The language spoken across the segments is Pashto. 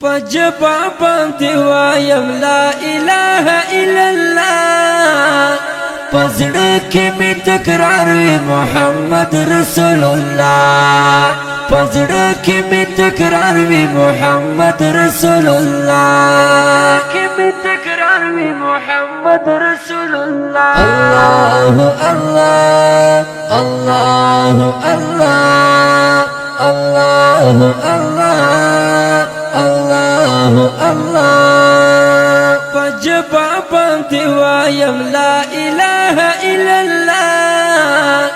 پجبا باندې وایم لا اله الا الله پزړه کې می تکرار وي محمد رسول الله پزړه کې می تکرار وي محمد رسول الله کې می تکرار وي محمد رسول الله الله الله الله الله الله الله الله پجبا باندې وایم لا اله الا الله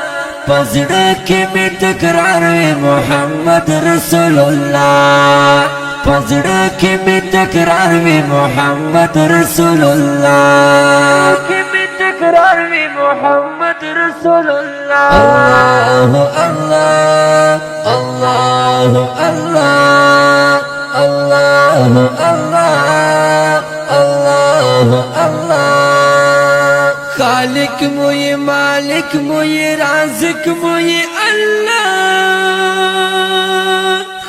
پزړه کې می تکرار وي محمد رسول الله پزړه کې می تکرار وي محمد رسول الله کې می تکرار وي محمد رسول الله الله الله الله الله الله الله خالق موي مالك موي رازق موي الله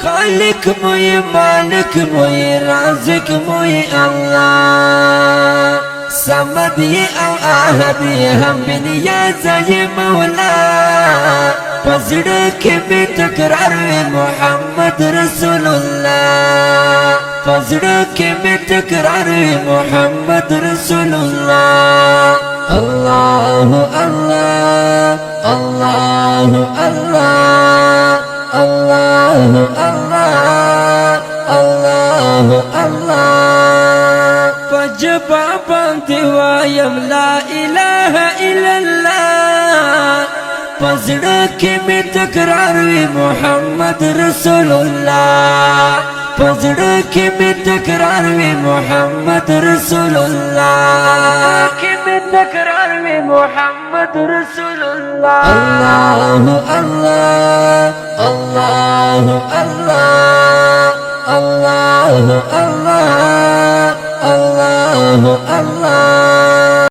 خالق موي مالك موي رازق موي الله صمد او احد هم بنياز مولا پزړه کې می تکرار محمد رسول الله پزړه کې می تکرار محمد رسول الله الله الله الله الله الله الله الله پجبا باندې وایم لا اله الا الله پزړه کې می تکرار وي محمد رسول الله پزړه کې می تکرار وي محمد رسول الله کې می تکرار وي محمد رسول الله الله الله الله الله الله